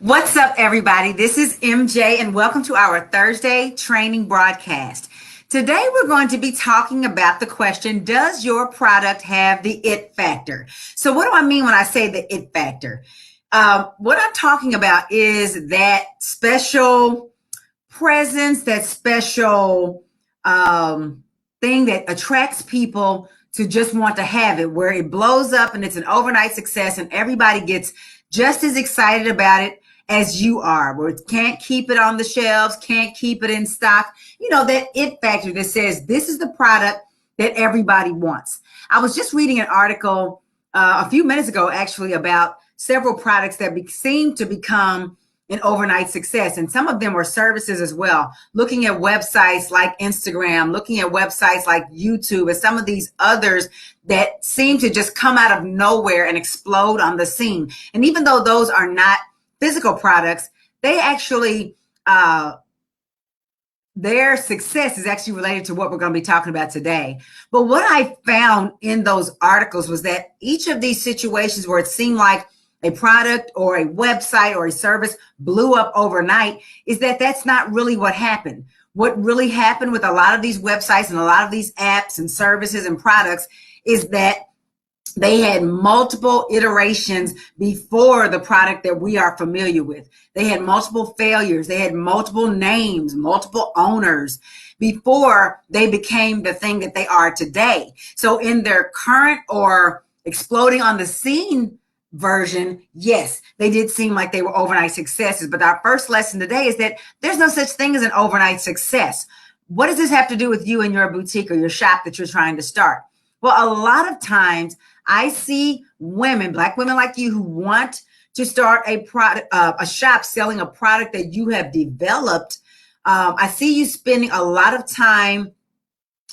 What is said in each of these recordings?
What's up, everybody? This is MJ, and welcome to our Thursday training broadcast. Today, we're going to be talking about the question, does your product have the it factor? So what do I mean when I say the it factor? What I'm talking about is that special presence, that special thing that attracts people to just want to have it, where it blows up and it's an overnight success and everybody gets just as excited about it as you are, where it can't keep it on the shelves, can't keep it in stock. You know, that it factor that says this is the product that everybody wants. I was just reading an article a few minutes ago, actually, about several products that seem to become an overnight success. And some of them are services as well. Looking at websites like Instagram, looking at websites like YouTube, and some of these others that seem to just come out of nowhere and explode on the scene. And even though those are not physical products, they actually, their success is actually related to what we're going to be talking about today. But what I found in those articles was that each of these situations where it seemed like a product or a website or a service blew up overnight is that that's not really what happened. What really happened with a lot of these websites and a lot of these apps and services and products is that they had multiple iterations before the product that we are familiar with. They had multiple failures. They had multiple names, multiple owners before they became the thing that they are today. So in their current or exploding on the scene version, yes, they did seem like they were overnight successes. But our first lesson today is that there's no such thing as an overnight success. What does this have to do with you and your boutique or your shop that you're trying to start? Well, a lot of times I see women, Black women like you, who want to start a product, a shop selling a product that you have developed. I see you spending a lot of time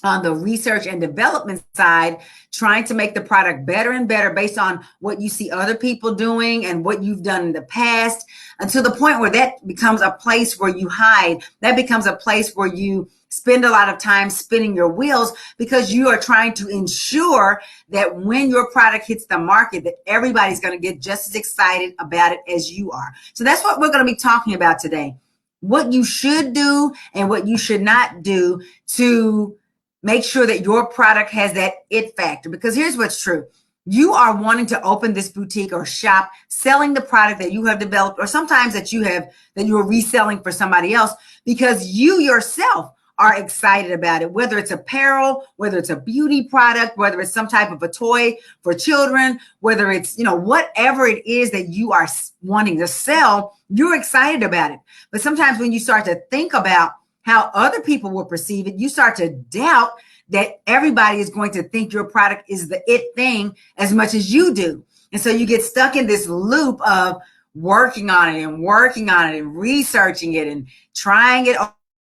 on the research and development side, trying to make the product better and better based on what you see other people doing and what you've done in the past, until the point where that becomes a place where you hide. That becomes a place where you spend a lot of time spinning your wheels because you are trying to ensure that when your product hits the market, that everybody's going to get just as excited about it as you are. So that's what we're going to be talking about today. What you should do and what you should not do to make sure that your product has that it factor. Because here's what's true. You are wanting to open this boutique or shop selling the product that you have developed, or sometimes that you're reselling for somebody else because you yourself are excited about it, whether it's apparel, whether it's a beauty product, whether it's some type of a toy for children, whether it's, whatever it is that you are wanting to sell, you're excited about it. But sometimes when you start to think about how other people will perceive it, you start to doubt that everybody is going to think your product is the it thing as much as you do. And so you get stuck in this loop of working on it and researching it and trying it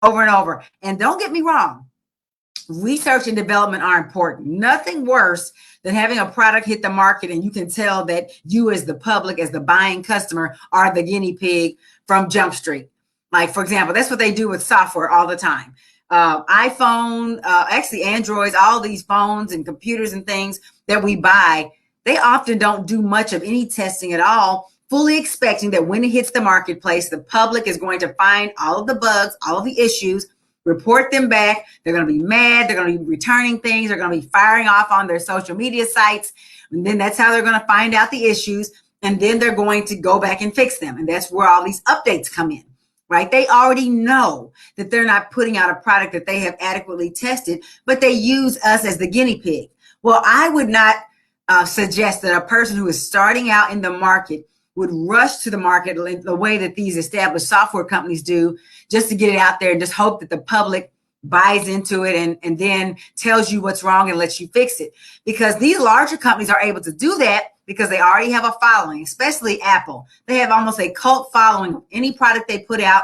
over and over. And don't get me wrong, research and development are important. Nothing worse than having a product hit the market and you can tell that you as the public, as the buying customer, are the guinea pig from Jump Street. Like, for example, that's what they do with software all the time. iPhone, actually Androids, all these phones and computers and things that we buy, they often don't do much of any testing at all, fully expecting that when it hits the marketplace, the public is going to find all of the bugs, all of the issues, report them back. They're going to be mad. They're going to be returning things. They're going to be firing off on their social media sites. And then that's how they're going to find out the issues. And then they're going to go back and fix them. And that's where all these updates come in. Right? They already know that they're not putting out a product that they have adequately tested, but they use us as the guinea pig. Well, I would not suggest that a person who is starting out in the market would rush to the market the way that these established software companies do, just to get it out there and just hope that the public buys into it and then tells you what's wrong and lets you fix it. Because these larger companies are able to do that because they already have a following, especially Apple. They have almost a cult following of any product they put out.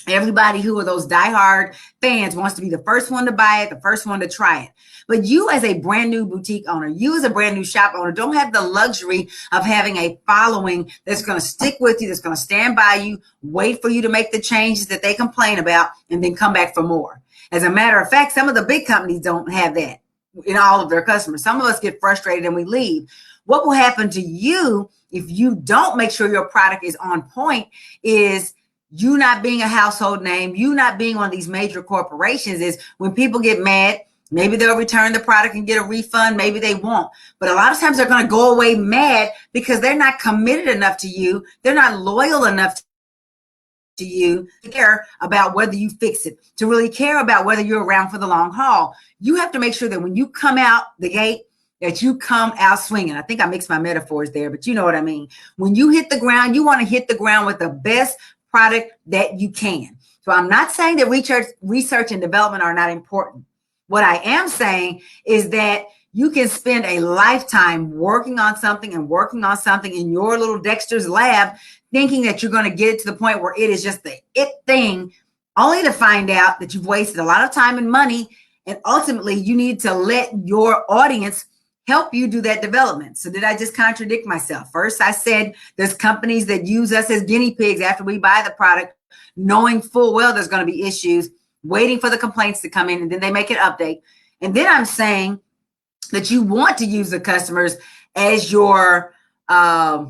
Everybody who are those diehard fans wants to be the first one to buy it, the first one to try it. But you as a brand new boutique owner, you as a brand new shop owner, don't have the luxury of having a following that's going to stick with you, that's going to stand by you, wait for you to make the changes that they complain about, and then come back for more. As a matter of fact, some of the big companies don't have that in all of their customers. Some of us get frustrated and we leave. What will happen to you if you don't make sure your product is on point, is you not being a household name, you not being one of these major corporations. Is when people get mad, maybe they'll return the product and get a refund, maybe they won't. But a lot of times they're going to go away mad because they're not committed enough to you. They're not loyal enough to you to care about whether you fix it, to really care about whether you're around for the long haul. You have to make sure that when you come out the gate, that you come out swinging. I think I mixed my metaphors there, but you know what I mean. When you hit the ground, you want to hit the ground with the best product that you can. So I'm not saying that research and development are not important. What I am saying is that you can spend a lifetime working on something in your little Dexter's lab, thinking that you're going to get it to the point where it is just the it thing, only to find out that you've wasted a lot of time and money. And ultimately, you need to let your audience help you do that development. So did I just contradict myself? First, I said there's companies that use us as guinea pigs after we buy the product, knowing full well there's going to be issues, waiting for the complaints to come in, and then they make an update. And then I'm saying that you want to use the customers as your kind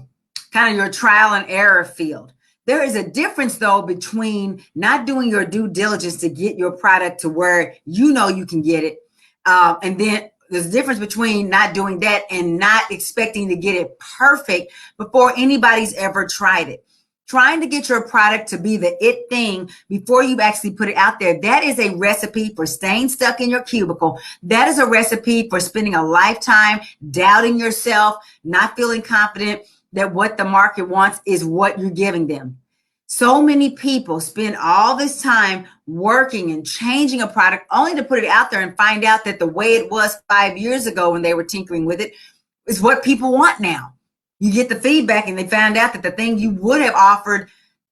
of your trial and error field. There is a difference, though, between not doing your due diligence to get your product to where you know you can get it, and then there's a difference between not doing that and not expecting to get it perfect before anybody's ever tried it. Trying to get your product to be the it thing before you actually put it out there, that is a recipe for staying stuck in your cubicle. That is a recipe for spending a lifetime doubting yourself, not feeling confident that what the market wants is what you're giving them. So many people spend all this time working and changing a product only to put it out there and find out that the way it was 5 years ago when they were tinkering with it is what people want now. You get the feedback and they found out that the thing you would have offered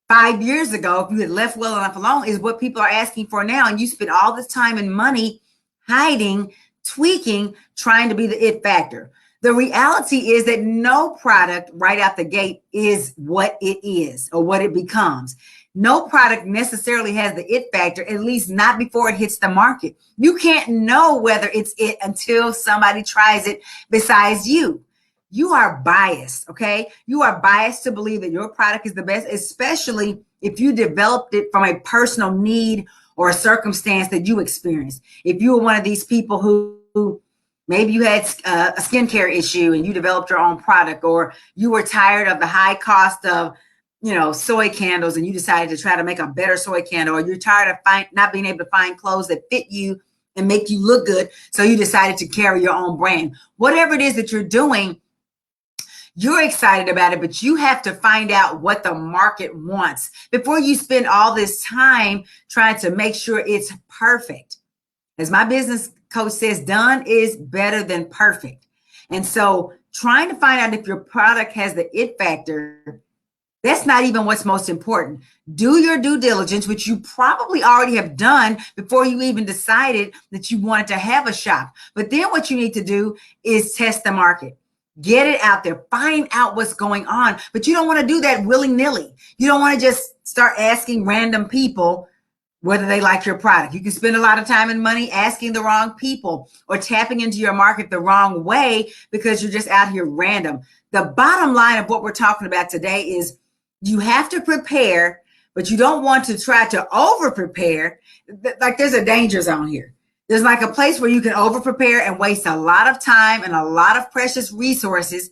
5 years ago, if you had left well enough alone, is what people are asking for now. And you spend all this time and money hiding, tweaking, trying to be the it factor. The reality is that no product right out the gate is what it is or what it becomes. No product necessarily has the it factor, at least not before it hits the market. You can't know whether it's it until somebody tries it besides you. You are biased, okay? You are biased to believe that your product is the best, especially if you developed it from a personal need or a circumstance that you experienced. If you were one of these people who maybe you had a skincare issue and you developed your own product, or you were tired of the high cost of, soy candles and you decided to try to make a better soy candle, or you're tired of not being able to find clothes that fit you and make you look good, so you decided to carry your own brand. Whatever it is that you're doing, you're excited about it, but you have to find out what the market wants before you spend all this time trying to make sure it's perfect. As my business coach says, done is better than perfect. And so trying to find out if your product has the it factor, that's not even what's most important. Do your due diligence, which you probably already have done before you even decided that you wanted to have a shop. But then what you need to do is test the market. Get it out there, find out what's going on, but you don't want to do that willy-nilly. You don't want to just start asking random people whether they like your product. You can spend a lot of time and money asking the wrong people or tapping into your market the wrong way because you're just out here random. The bottom line of what we're talking about today is you have to prepare, but you don't want to try to over-prepare. Like there's a danger zone here. There's like a place where you can over prepare and waste a lot of time and a lot of precious resources,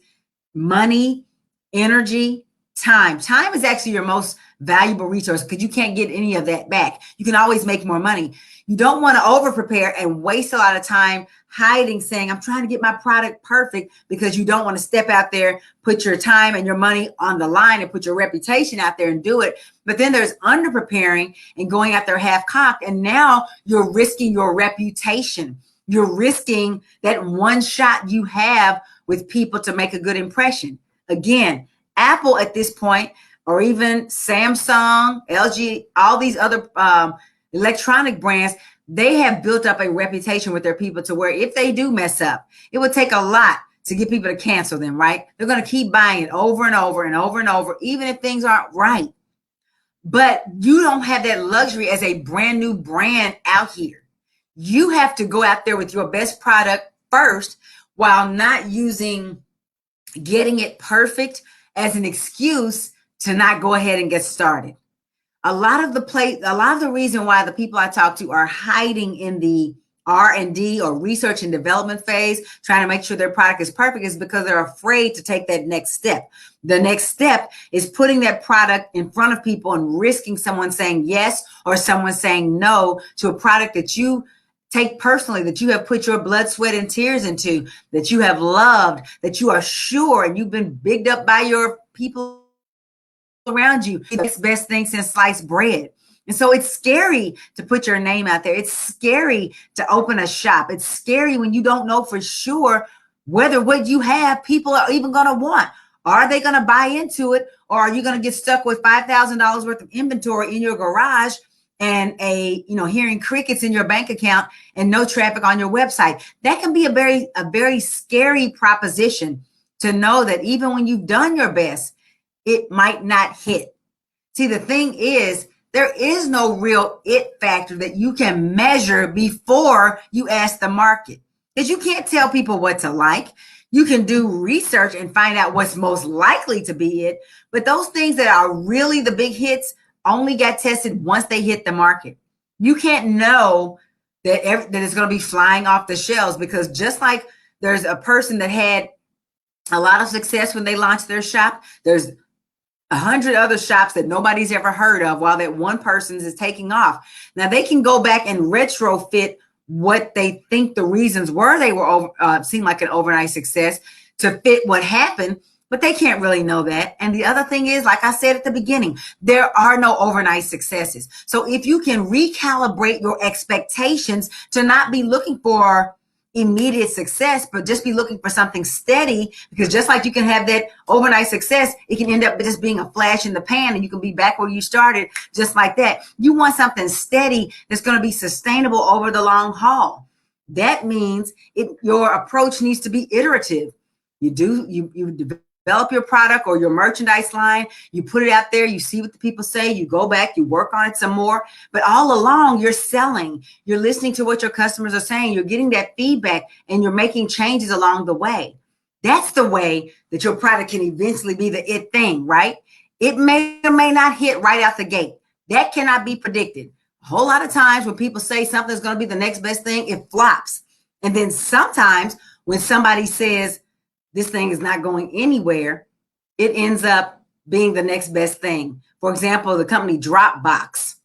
money, energy, time. Time is actually your most valuable resource because you can't get any of that back. You can always make more money. You don't want to over prepare and waste a lot of time hiding, saying, I'm trying to get my product perfect, because you don't want to step out there, put your time and your money on the line and put your reputation out there and do it. But then there's under preparing and going out there half cocked. And now you're risking your reputation. You're risking that one shot you have with people to make a good impression. Again, Apple at this point, or even Samsung, LG, all these other electronic brands, they have built up a reputation with their people to where if they do mess up, it would take a lot to get people to cancel them, right? They're going to keep buying it over and over and over and over, even if things aren't right. But you don't have that luxury as a brand new brand out here. You have to go out there with your best product first, while not using getting it perfect as an excuse to not go ahead and get started. A lot of the reason why the people I talk to are hiding in the R&D or research and development phase, trying to make sure their product is perfect, is because they're afraid to take that next step. The next step is putting that product in front of people and risking someone saying yes or someone saying no to a product that you take personally, that you have put your blood, sweat, and tears into, that you have loved, that you are sure, and you've been bigged up by your people around you. It's the best thing since sliced bread. And so it's scary to put your name out there. It's scary to open a shop. It's scary when you don't know for sure whether what you have people are even going to want. Are they going to buy into it? Or are you going to get stuck with $5,000 worth of inventory in your garage and hearing crickets in your bank account and no traffic on your website? That can be a very scary proposition, to know that even when you've done your best, it might not hit. See, the thing is, there is no real it factor that you can measure before you ask the market, because you can't tell people what to like. You can do research and find out what's most likely to be it, but those things that are really the big hits only get tested once they hit the market. You can't know that it's going to be flying off the shelves, because just like there's a person that had a lot of success when they launched their shop, there's 100 other shops that nobody's ever heard of while that one person's is taking off. Now they can go back and retrofit what they think the reasons were they were seemed like an overnight success to fit what happened, but they can't really know that. And the other thing is, like I said at the beginning, there are no overnight successes. So if you can recalibrate your expectations to not be looking for immediate success, but just be looking for something steady, because just like you can have that overnight success, it can end up just being a flash in the pan and you can be back where you started just like that. You want something steady that's going to be sustainable over the long haul. That means your approach needs to be iterative. You develop your product or your merchandise line, you put it out there, you see what the people say, you go back, you work on it some more, but all along you're selling, you're listening to what your customers are saying, you're getting that feedback, and you're making changes along the way. That's the way that your product can eventually be the it thing, right? It may or may not hit right out the gate. That cannot be predicted. A whole lot of times when people say something's going to be the next best thing, it flops. And then sometimes when somebody says, this thing is not going anywhere, it ends up being the next best thing. For example, the company Dropbox,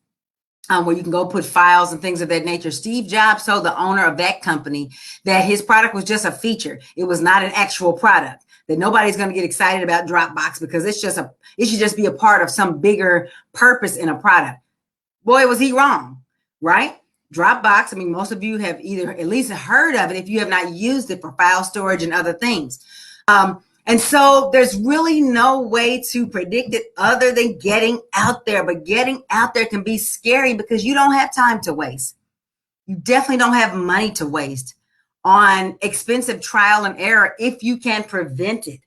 where you can go put files and things of that nature. Steve Jobs told the owner of that company that his product was just a feature. It was not an actual product, that nobody's going to get excited about Dropbox because it should just be a part of some bigger purpose in a product. Boy, was he wrong, right? Dropbox, I mean, most of you have either at least heard of it if you have not used it for file storage and other things. And so there's really no way to predict it other than getting out there. But getting out there can be scary because you don't have time to waste. You definitely don't have money to waste on expensive trial and error if you can prevent it.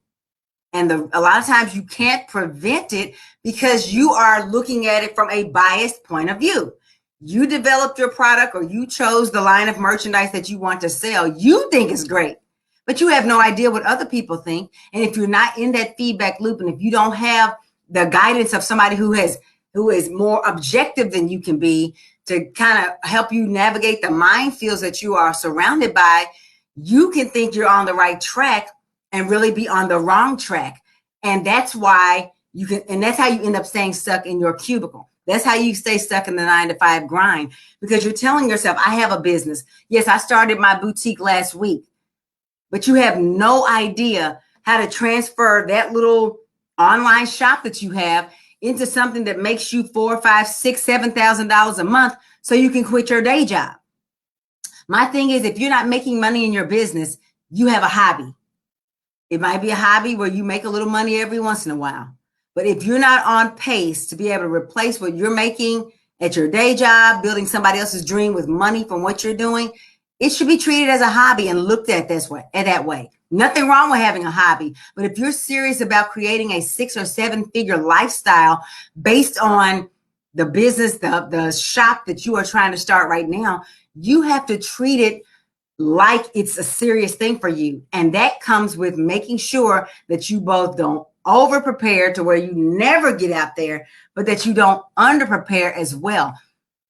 And a lot of times you can't prevent it because you are looking at it from a biased point of view. You developed your product, or you chose the line of merchandise that you want to sell. You think it's great, but you have no idea what other people think. And if you're not in that feedback loop, and if you don't have the guidance of somebody who is more objective than you can be to kind of help you navigate the minefields that you are surrounded by, you can think you're on the right track and really be on the wrong track. And that's why that's how you end up staying stuck in your cubicle. That's how you stay stuck in the 9-to-5 grind, because you're telling yourself, I have a business. Yes, I started my boutique last week, but you have no idea how to transfer that little online shop that you have into something that makes you $4,000, $5,000, $6,000, $7,000 a month so you can quit your day job. My thing is, if you're not making money in your business, you have a hobby. It might be a hobby where you make a little money every once in a while. But if you're not on pace to be able to replace what you're making at your day job, building somebody else's dream with money from what you're doing, it should be treated as a hobby and looked at that way. Nothing wrong with having a hobby. But if you're serious about creating a 6 or 7 figure lifestyle based on the business, the shop that you are trying to start right now, you have to treat it like it's a serious thing for you. And that comes with making sure that you both don't over prepare to where you never get out there, but that you don't under prepare as well.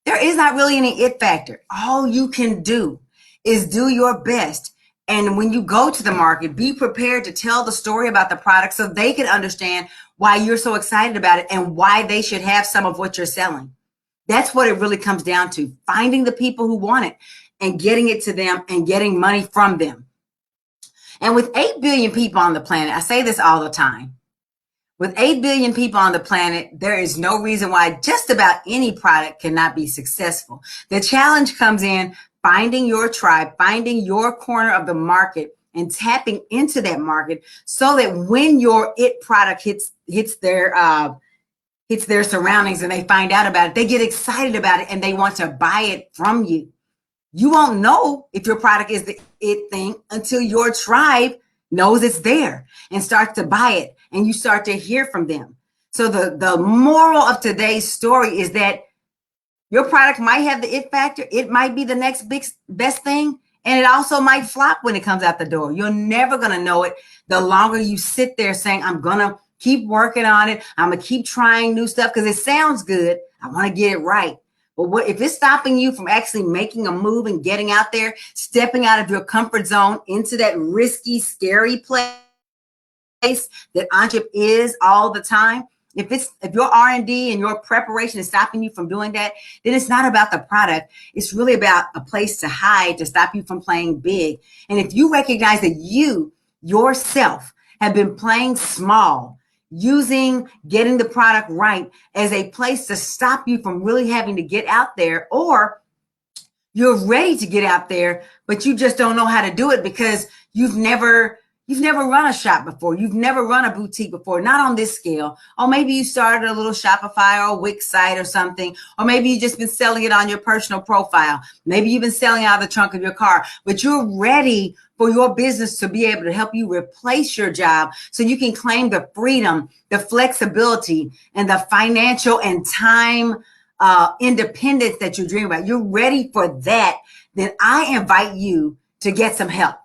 There is not really any it factor. All you can do is do your best. And when you go to the market, be prepared to tell the story about the product so they can understand why you're so excited about it and why they should have some of what you're selling. That's what it really comes down to, finding the people who want it and getting it to them and getting money from them. And with 8 billion people on the planet, I say this all the time, with 8 billion people on the planet, there is no reason why just about any product cannot be successful. The challenge comes in finding your tribe, finding your corner of the market and tapping into that market so that when your it product hits their surroundings and they find out about it, they get excited about it and they want to buy it from you. You won't know if your product is the it thing until your tribe knows it's there and starts to buy it and you start to hear from them. So the moral of today's story is that your product might have the it factor. It might be the next best thing. And it also might flop when it comes out the door. You're never going to know it the longer you sit there saying, I'm going to keep working on it. I'm going to keep trying new stuff because it sounds good. I want to get it right. But what if it's stopping you from actually making a move and getting out there, stepping out of your comfort zone into that risky, scary place that entrepreneurship is all the time? If your R&D and your preparation is stopping you from doing that, then it's not about the product. It's really about a place to hide to stop you from playing big. And if you recognize that you yourself have been playing small, using getting the product right as a place to stop you from really having to get out there, or you're ready to get out there, but you just don't know how to do it because you've never run a shop before. You've never run a boutique before, not on this scale. Or maybe you started a little Shopify or a Wix site or something. Or maybe you've just been selling it on your personal profile. Maybe you've been selling out of the trunk of your car, but you're ready for your business to be able to help you replace your job so you can claim the freedom, the flexibility, and the financial and time independence that you dream about. You're ready for that. Then I invite you to get some help.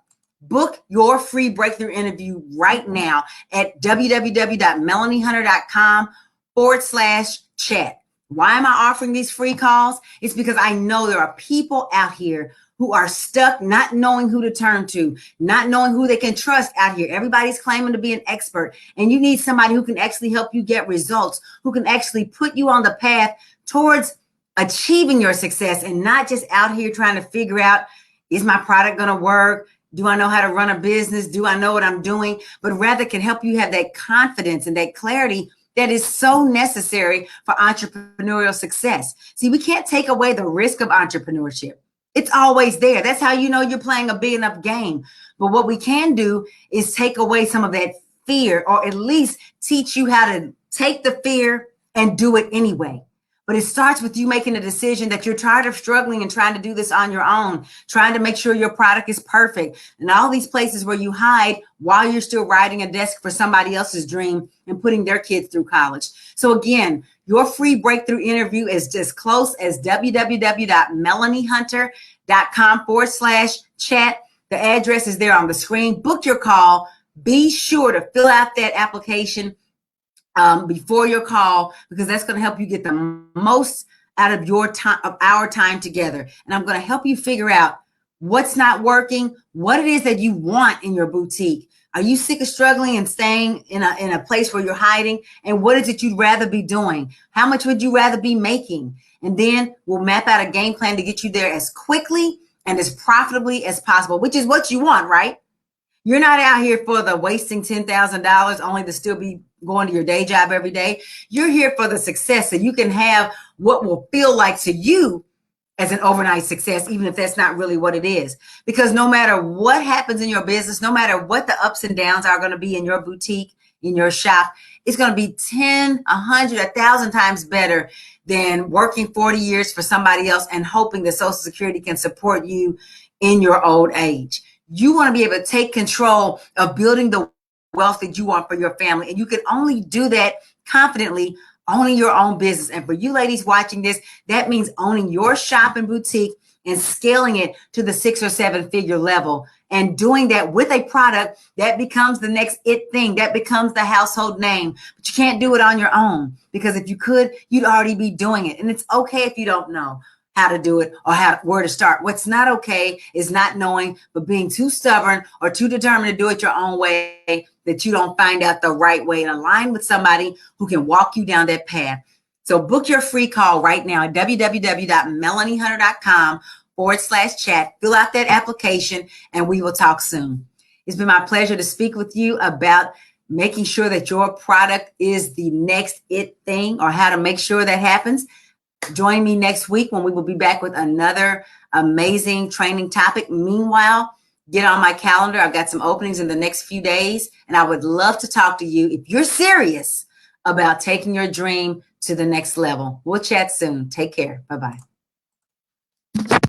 Book your free breakthrough interview right now at www.melaniehunter.com/chat. Why am I offering these free calls? It's because I know there are people out here who are stuck, not knowing who to turn to, not knowing who they can trust out here. Everybody's claiming to be an expert, and you need somebody who can actually help you get results, who can actually put you on the path towards achieving your success and not just out here trying to figure out, is my product going to work? Do I know how to run a business? Do I know what I'm doing? But rather can help you have that confidence and that clarity that is so necessary for entrepreneurial success. See, we can't take away the risk of entrepreneurship. It's always there. That's how you know you're playing a big enough game. But what we can do is take away some of that fear, or at least teach you how to take the fear and do it anyway. But it starts with you making a decision that you're tired of struggling and trying to do this on your own, trying to make sure your product is perfect, and all these places where you hide while you're still writing a desk for somebody else's dream and putting their kids through college. So again, your free breakthrough interview is just close as www.melaniehunter.com/chat. The address is there on the screen. Book your call. Be sure to fill out that application before your call, because that's going to help you get the most out of your time, of our time together. And I'm going to help you figure out what's not working, what it is that you want in your boutique. Are you sick of struggling and staying in a place where you're hiding? And what is it you'd rather be doing? How much would you rather be making? And then we'll map out a game plan to get you there as quickly and as profitably as possible, which is what you want, right? You're not out here for the wasting $10,000 only to still be going to your day job every day. You're here for the success, so you can have what will feel like to you as an overnight success, even if that's not really what it is. Because no matter what happens in your business, no matter what the ups and downs are going to be in your boutique, in your shop, it's going to be 10, 100, 1,000 times better than working 40 years for somebody else and hoping that Social Security can support you in your old age. You want to be able to take control of building the wealth that you want for your family. And you can only do that confidently owning your own business. And for you ladies watching this, that means owning your shop and boutique and scaling it to the 6 or 7 figure level, and doing that with a product that becomes the next it thing, that becomes the household name. But you can't do it on your own, because if you could, you'd already be doing it. And it's okay if you don't know how to do it or where to start. What's not okay is not knowing, but being too stubborn or too determined to do it your own way, that you don't find out the right way and align with somebody who can walk you down that path. So book your free call right now at www.melaniehunter.com/chat. Fill out that application and we will talk soon. It's been my pleasure to speak with you about making sure that your product is the next it thing, or how to make sure that happens. Join me next week when we will be back with another amazing training topic. Meanwhile, get on my calendar. I've got some openings in the next few days, and I would love to talk to you if you're serious about taking your dream to the next level. We'll chat soon. Take care. Bye-bye.